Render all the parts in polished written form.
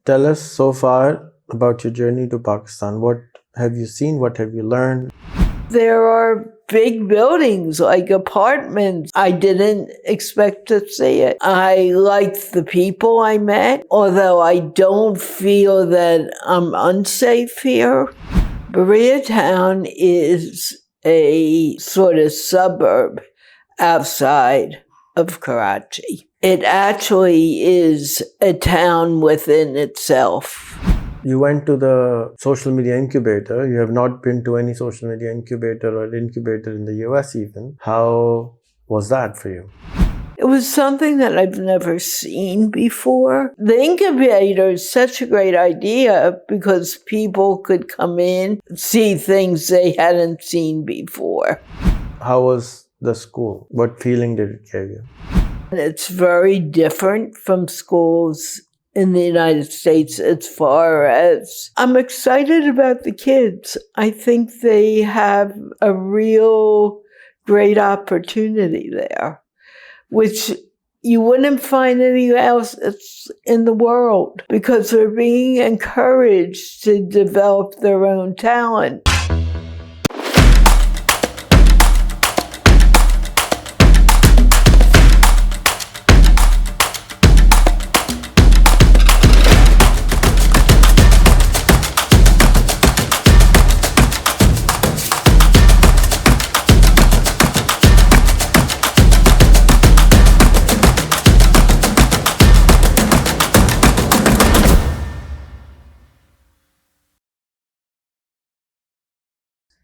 Tell us so far about your journey to Pakistan. What have you seen? What have you learned? There are big buildings like apartments. I didn't expect to see it. I liked the people I met, although I don't feel that I'm unsafe here. Berea Town is a sort of suburb outside of Karachi. It actually is a town within itself. You went to the social media incubator. You have not been to any social media incubator or incubator in the US even. How was that for you? It was something that I've never seen before. The incubator is such a great idea because people could come in, see things they hadn't seen before. How was the school? What feeling did it give you? It's very different from schools in the United States as far as I'm excited about the kids. I think they have a real great opportunity there, which you wouldn't find anywhere else in the world because they're being encouraged to develop their own talent.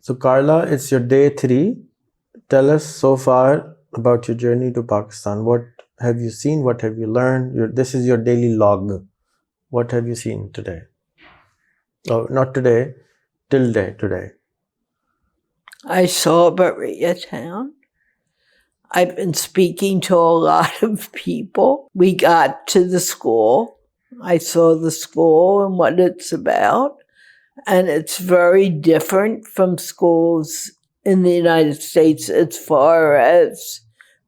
So Carla, it's your day 3. Tell us so far about your journey to Pakistan. What have you seen? What have you learned? This is your daily log. What have you seen today? Oh, not today, till today. I saw Berea Town. I've been speaking to a lot of people. We got to the school. I saw the school and what it's about. And it's very different from schools in the United States as far as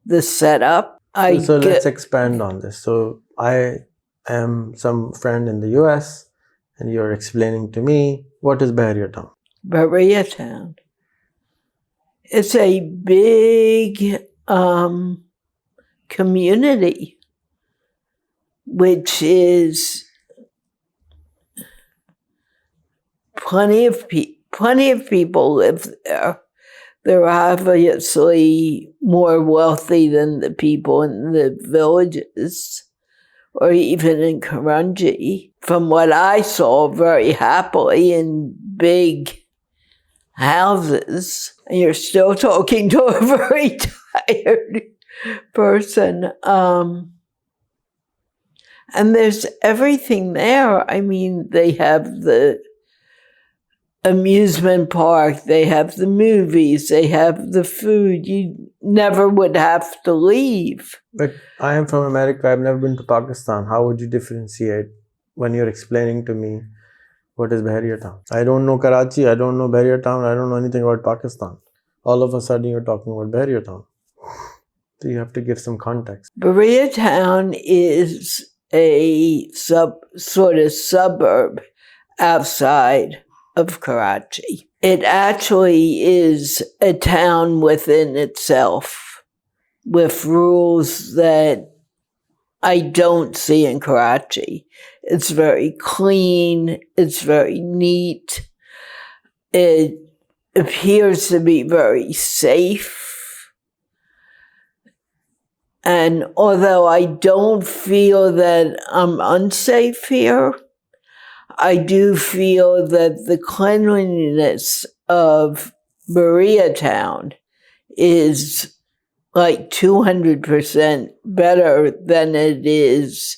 the setup. So let's expand on this. So I am some friend in the US and you're explaining to me, what is Berea Town? Berea Town. It's a big community, which is plenty of people live there. They're obviously more wealthy than the people in the villages or even in Karachi. From what I saw, very happily in big houses. And you're still talking to a very tired person. And there's everything there. I mean, they have the amusement park, they have the movies, they have the food. You never would have to leave. But I am from America. I've never been to Pakistan. How would you differentiate when you're explaining to me what is Berea Town? I don't know Karachi. I don't know Berea Town. I don't know anything about Pakistan. All of a sudden you're talking about Berea Town. So you have to give some context. Berea Town is a sort of suburb outside of Karachi. It actually is a town within itself with rules that I don't see in Karachi. It's very clean. It's very neat. It appears to be very safe. And although I don't feel that I'm unsafe here, I do feel that the cleanliness of Berea Town is like 200% better than it is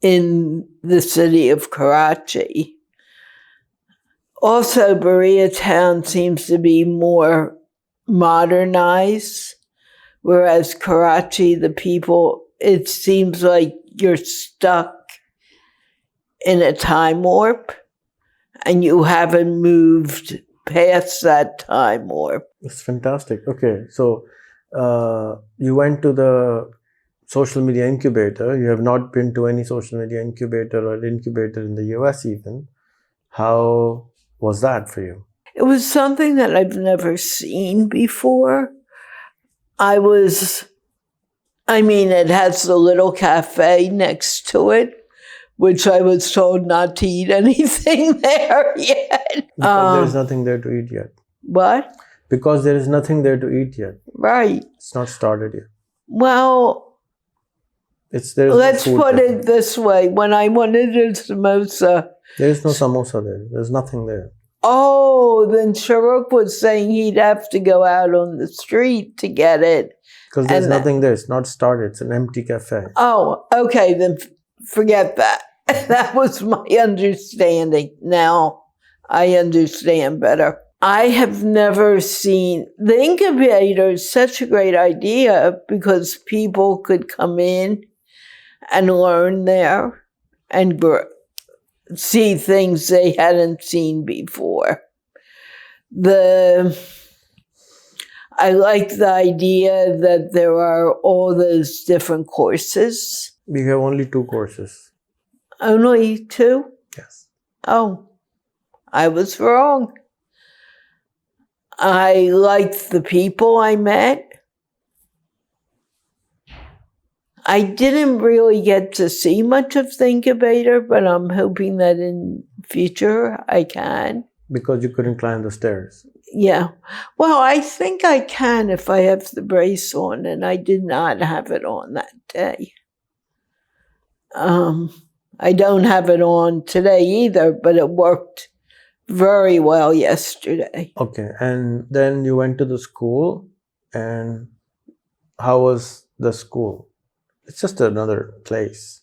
in the city of Karachi. Also, Berea Town seems to be more modernized, whereas Karachi, the people, it seems like you're stuck in a time warp and you haven't moved past that time warp. It's fantastic. Okay, so you went to the social media incubator. You have not been to any social media incubator or incubator in the US even. How was that for you? It was something that I've never seen before. It has the little cafe next to it, which I was told not to eat anything there yet. Because there's nothing there to eat yet. What? Because there is nothing there to eat yet. Right. It's not started yet. Well, let's put it this way. When I wanted a samosa... There is no samosa there. There's nothing there. Oh, then Sharuk was saying he'd have to go out on the street to get it. Because there's nothing there. It's not started. It's an empty cafe. Oh, okay. Then forget that. That was my understanding. Now I understand better. I have never seen... The incubator is such a great idea because people could come in and learn there and see things they hadn't seen before. I like the idea that there are all those different courses. We have only 2 courses. Only 2? Yes. Oh, I was wrong. I liked the people I met. I didn't really get to see much of the incubator, but I'm hoping that in future I can. Because you couldn't climb the stairs. Yeah. Well, I think I can if I have the brace on, and I did not have it on that day. I don't have it on today either, but it worked very well yesterday. Okay. And then you went to the school, and how was the school? It's just another place.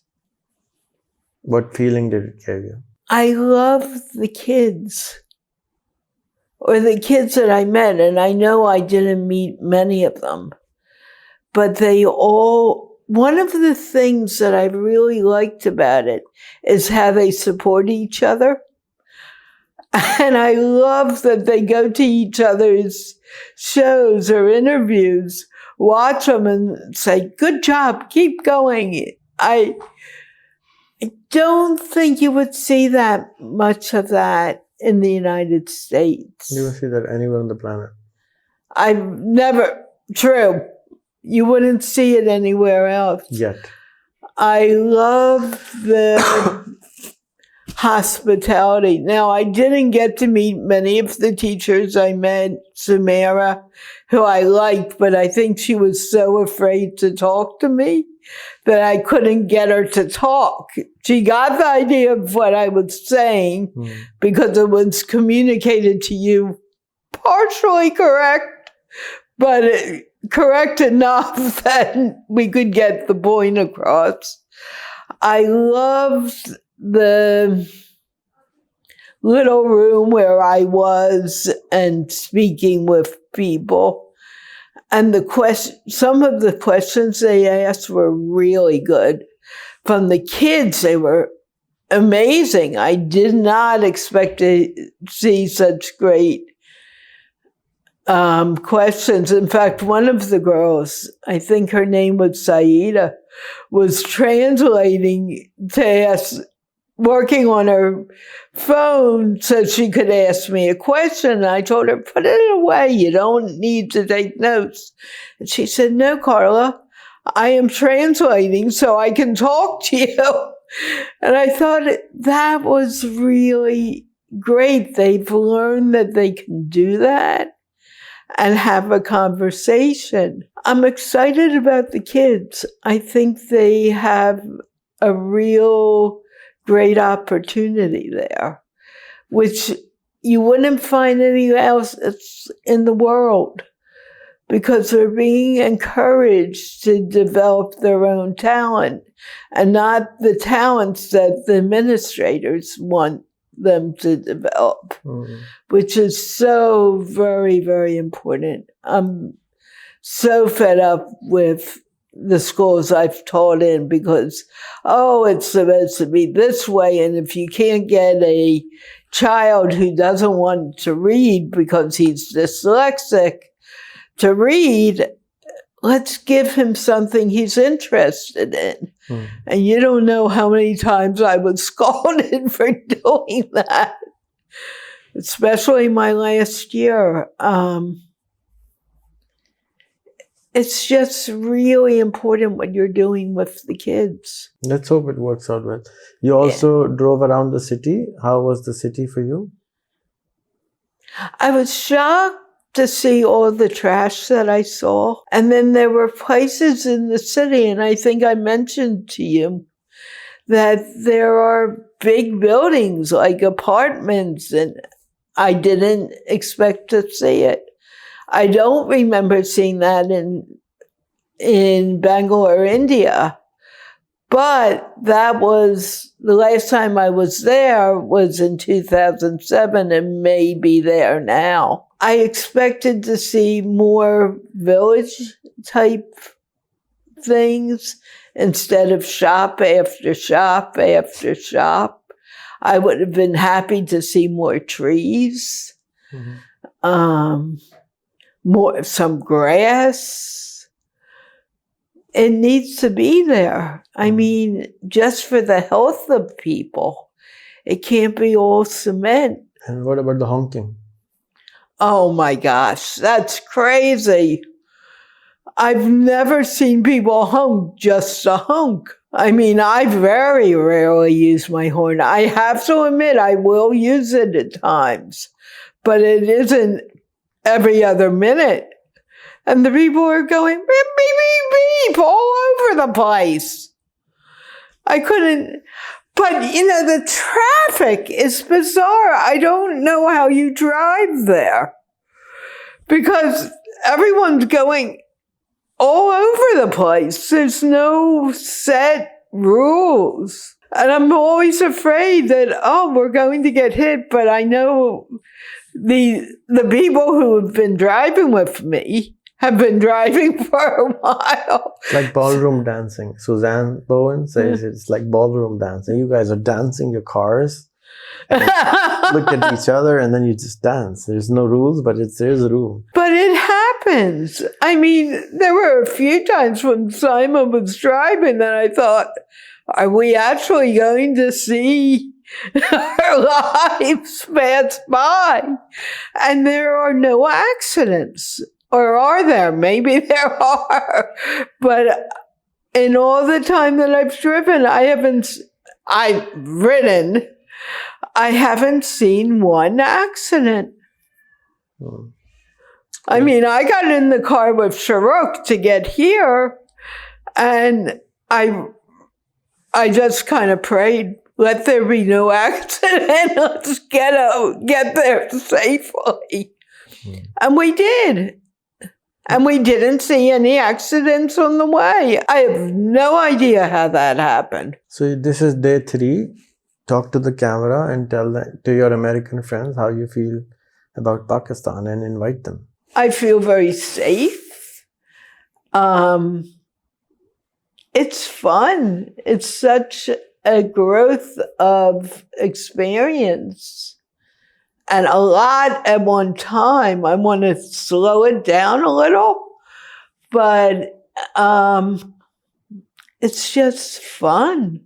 What feeling did it give you? I love the kids, or the kids that I met, and I know I didn't meet many of them, but one of the things that I really liked about it is how they support each other. And I love that they go to each other's shows or interviews, watch them and say, good job, keep going. I don't think you would see that much of that in the United States. You will see that anywhere on the planet. True. You wouldn't see it anywhere else. Yet. I love the hospitality. Now, I didn't get to meet many of the teachers I met. Samara, who I liked, but I think she was so afraid to talk to me that I couldn't get her to talk. She got the idea of what I was saying because it was communicated to you partially correct, but correct enough that we could get the point across. I loved the little room where I was and speaking with people. And some of the questions they asked were really good. From the kids, they were amazing. I did not expect to see such great questions. In fact, one of the girls, I think her name was Saida, was translating to ask, working on her phone so she could ask me a question. And I told her, put it away. You don't need to take notes. And she said, no, Carla, I am translating so I can talk to you. And I thought that was really great. They've learned that they can do that and have a conversation. I'm excited about the kids. I think they have a real great opportunity there, which you wouldn't find anywhere else in the world, because they're being encouraged to develop their own talent and not the talents that the administrators want them to develop, which is so very, very important. I'm so fed up with the schools I've taught in because, it's supposed to be this way, and if you can't get a child who doesn't want to read because he's dyslexic to read, let's give him something he's interested in. And you don't know how many times I was scolded for doing that, especially my last year. It's just really important what you're doing with the kids. Let's hope it works out well. You also drove around the city. How was the city for you? I was shocked to see all the trash that I saw. And then there were places in the city, and I think I mentioned to you, that there are big buildings like apartments, and I didn't expect to see it. I don't remember seeing that in Bangalore, India. But that was, the last time I was there was in 2007 and may be there now. I expected to see more village-type things instead of shop after shop after shop. I would have been happy to see more trees, some grass. It needs to be there. I mean, just for the health of people. It can't be all cement. And what about the honking? Oh my gosh, that's crazy. I've never seen people honk just to honk. I mean, I very rarely use my horn. I have to admit, I will use it at times, but it isn't every other minute. And the people are going beep, beep, beep, beep all over the place. I couldn't, but you know, the traffic is bizarre. I don't know how you drive there because everyone's going all over the place. There's no set rules. And I'm always afraid that, we're going to get hit, but I know the people who have been driving with me have been driving for a while. It's like ballroom dancing. Suzanne Bowen says it's like ballroom dancing. You guys are dancing your cars, look at each other, and then you just dance. There's no rules, but there's a rule. But it happens. I mean, there were a few times when Simon was driving that I thought, are we actually going to see our lives pass by? And there are no accidents. Or are there? Maybe there are. But in all the time that I've driven, I haven't seen one accident. I mean, I got in the car with Sharuk to get here, and I just kind of prayed, let there be no accident. Let's get there safely. And we did. And we didn't see any accidents on the way. I have no idea how that happened. So this is day 3. Talk to the camera and tell to your American friends how you feel about Pakistan and invite them. I feel very safe. It's fun. It's such a growth of experience. And a lot at one time. I want to slow it down a little, but it's just fun.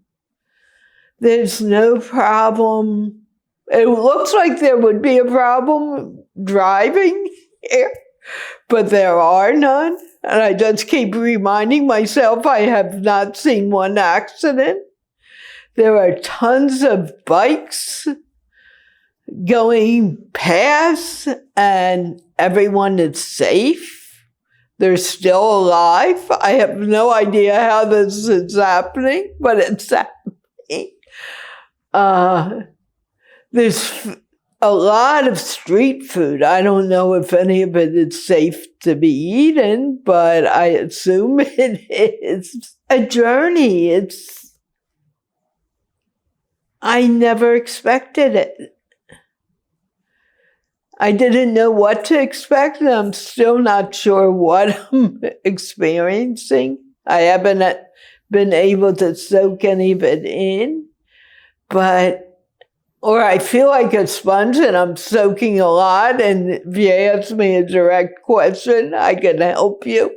There's no problem. It looks like there would be a problem driving here, but there are none. And I just keep reminding myself I have not seen one accident. There are tons of bikes going past, and everyone is safe. They're still alive. I have no idea how this is happening, but it's happening. There's a lot of street food. I don't know if any of it is safe to be eaten, but I assume it is a journey. I never expected it. I didn't know what to expect, and I'm still not sure what I'm experiencing. I haven't been able to soak any of it in, but or I feel like a sponge and I'm soaking a lot, and if you ask me a direct question, I can help you.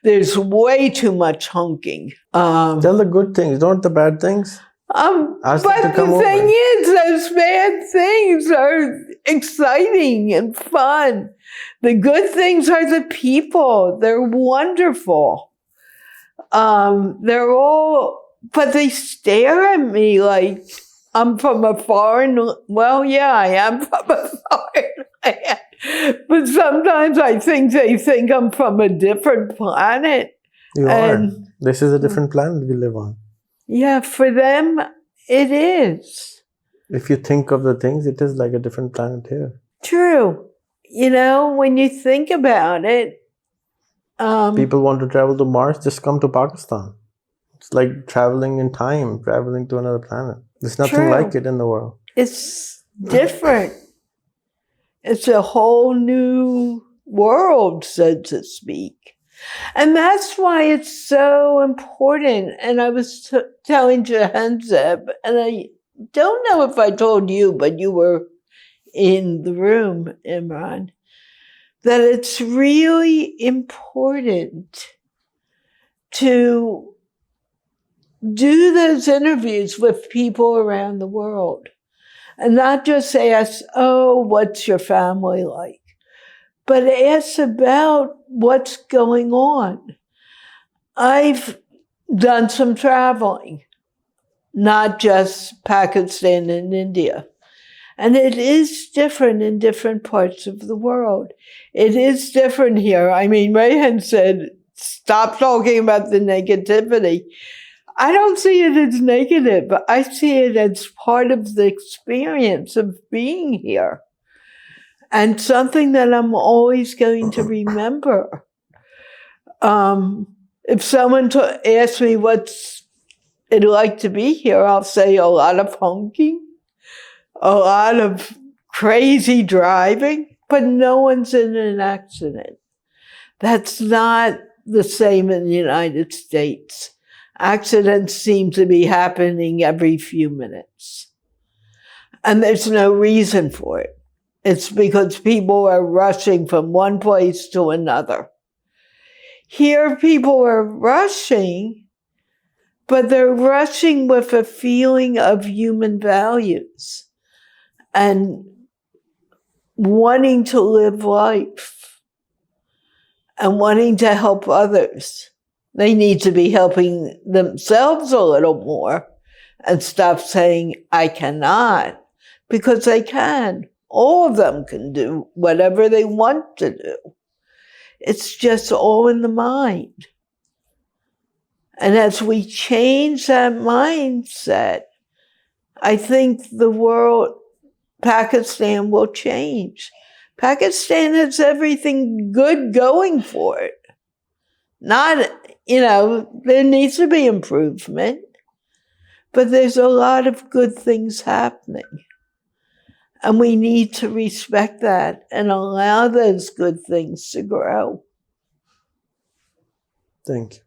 There's way too much honking. Tell the good things, don't the bad things. Ask them to But come the thing over. is, those bad things are exciting and fun. The good things are the people. They're wonderful. But they stare at me like I'm from a foreign, well, yeah, I am from a foreign land. But sometimes I think they think I'm from a different planet. You are. This is a different planet we live on. Yeah, for them, it is. If you think of the things, it is like a different planet here. True. You know, when you think about it, people want to travel to Mars, just come to Pakistan. It's like traveling in time, traveling to another planet. There's nothing like it in the world. It's different. It's a whole new world, so to speak. And that's why it's so important. And I was telling Jahenzeb, and I don't know if I told you, but you were in the room, Imran, that it's really important to do those interviews with people around the world and not just ask, oh, what's your family like? But ask about what's going on. I've done some traveling, not just Pakistan and India. And it is different in different parts of the world. It is different here. I mean, Rehan said, stop talking about the negativity. I don't see it as negative. I see it as part of the experience of being here. And something that I'm always going to remember. If someone asks me what's it like to be here, I'll say a lot of honking, a lot of crazy driving, but no one's in an accident. That's not the same in the United States. Accidents seem to be happening every few minutes. And there's no reason for it. It's because people are rushing from one place to another. Here, people are rushing, but they're rushing with a feeling of human values and wanting to live life and wanting to help others. They need to be helping themselves a little more and stop saying, I cannot, because they can. All of them can do whatever they want to do. It's just all in the mind. And as we change that mindset, I think the world, Pakistan will change. Pakistan has everything good going for it. Not, there needs to be improvement, but there's a lot of good things happening. And we need to respect that and allow those good things to grow. Thank you.